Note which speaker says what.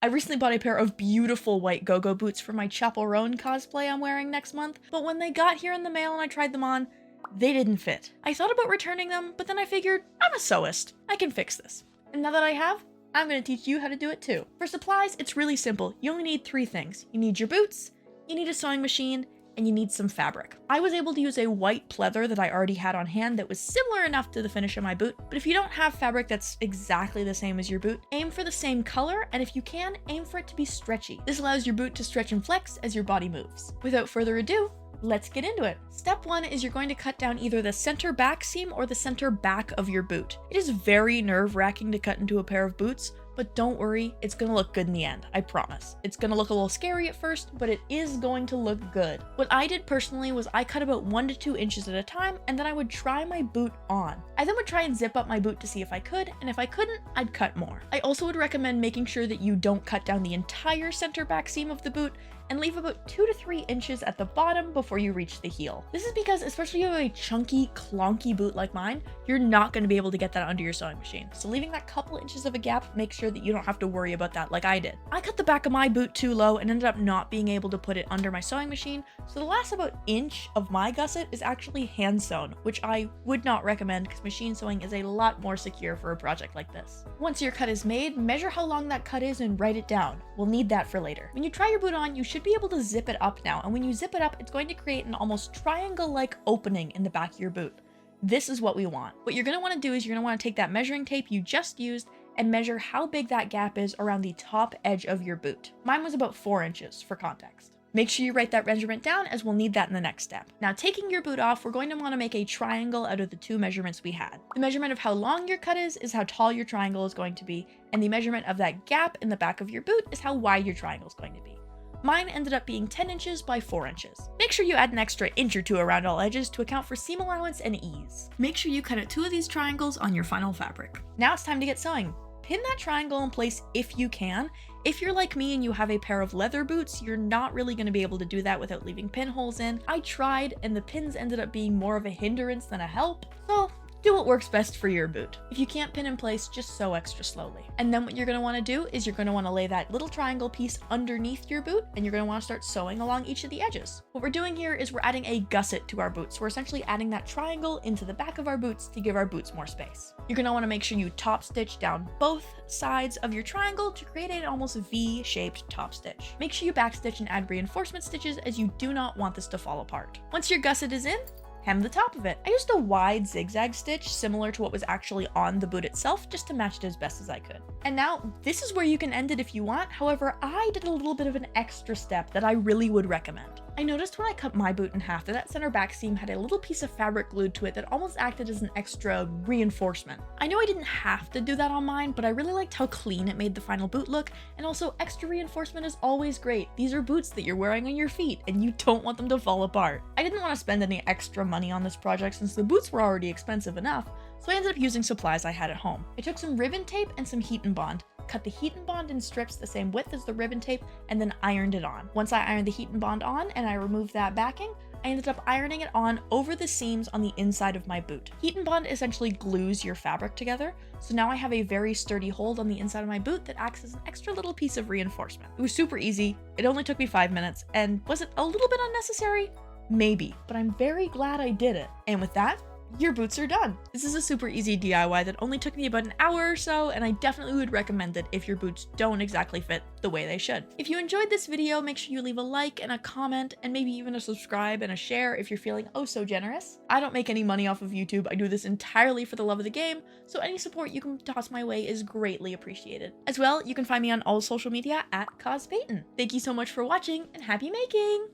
Speaker 1: I recently bought a pair of beautiful white go-go boots for my Chapel Roan cosplay I'm wearing next month, but when they got here in the mail and I tried them on, they didn't fit. I thought about returning them, but then I figured, I'm a sewist. I can fix this. And now that I have, I'm going to teach you how to do it too. For supplies, it's really simple. You only need 3 things. You need your boots, you need a sewing machine, and you need some fabric. I was able to use a white pleather that I already had on hand that was similar enough to the finish of my boot, but if you don't have fabric that's exactly the same as your boot, aim for the same color, and if you can, aim for it to be stretchy. This allows your boot to stretch and flex as your body moves. Without further ado, let's get into it. Step 1 is you're going to cut down either the center back seam or the center back of your boot. It is very nerve-wracking to cut into a pair of boots, but don't worry, it's gonna look good in the end, I promise. It's gonna look a little scary at first, but it is going to look good. What I did personally was I cut about 1 to 2 inches at a time, and then I would try my boot on. I then would try and zip up my boot to see if I could, and if I couldn't, I'd cut more. I also would recommend making sure that you don't cut down the entire center back seam of the boot, and leave about 2 to 3 inches at the bottom before you reach the heel. This is because, especially if you have a chunky, clunky boot like mine, you're not going to be able to get that under your sewing machine. So leaving that couple inches of a gap makes sure that you don't have to worry about that like I did. I cut the back of my boot too low and ended up not being able to put it under my sewing machine, so the last about inch of my gusset is actually hand sewn, which I would not recommend because machine sewing is a lot more secure for a project like this. Once your cut is made, measure how long that cut is and write it down. We'll need that for later. When you try your boot on, you should be able to zip it up now, and when you zip it up, it's going to create an almost triangle-like opening in the back of your boot. This is what we want. What you're going to want to do is you're going to want to take that measuring tape you just used and measure how big that gap is around the top edge of your boot. Mine was about 4 inches for context. Make sure you write that measurement down, as we'll need that in the next step. Now, taking your boot off, we're going to want to make a triangle out of the 2 measurements we had. The measurement of how long your cut is how tall your triangle is going to be, and the measurement of that gap in the back of your boot is how wide your triangle is going to be. Mine ended up being 10 inches by 4 inches. Make sure you add an extra inch or 2 around all edges to account for seam allowance and ease. Make sure you cut out 2 of these triangles on your final fabric. Now it's time to get sewing. Pin that triangle in place if you can. If you're like me and you have a pair of leather boots, you're not really going to be able to do that without leaving pinholes in. I tried, and the pins ended up being more of a hindrance than a help, so do what works best for your boot. If you can't pin in place, just sew extra slowly. And then what you're going to want to do is you're going to want to lay that little triangle piece underneath your boot, and you're going to want to start sewing along each of the edges. What we're doing here is we're adding a gusset to our boots. We're essentially adding that triangle into the back of our boots to give our boots more space. You're going to want to make sure you top stitch down both sides of your triangle to create an almost V-shaped top stitch. Make sure you backstitch and add reinforcement stitches, as you do not want this to fall apart. Once your gusset is in, hem the top of it. I used a wide zigzag stitch similar to what was actually on the boot itself, just to match it as best as I could. And now this is where you can end it if you want. However, I did a little bit of an extra step that I really would recommend. I noticed when I cut my boot in half that center back seam had a little piece of fabric glued to it that almost acted as an extra reinforcement. I know I didn't have to do that on mine, but I really liked how clean it made the final boot look, and also extra reinforcement is always great. These are boots that you're wearing on your feet, and you don't want them to fall apart. I didn't want to spend any extra money on this project since the boots were already expensive enough, so I ended up using supplies I had at home. I took some ribbon tape and some heat and bond, cut the heat and bond in strips the same width as the ribbon tape, and then ironed it on. Once I ironed the heat and bond on and I removed that backing, I ended up ironing it on over the seams on the inside of my boot. Heat and bond essentially glues your fabric together, so now I have a very sturdy hold on the inside of my boot that acts as an extra little piece of reinforcement. It was super easy, it only took me 5 minutes, and was it a little bit unnecessary? Maybe, but I'm very glad I did it. And with that, your boots are done. This is a super easy DIY that only took me about an hour or so, and I definitely would recommend it if your boots don't exactly fit the way they should. If you enjoyed this video, make sure you leave a like and a comment, and maybe even a subscribe and a share if you're feeling oh so generous. I don't make any money off of YouTube. I do this entirely for the love of the game, so any support you can toss my way is greatly appreciated. As well, you can find me on all social media at CosPeyton. Thank you so much for watching, and happy making!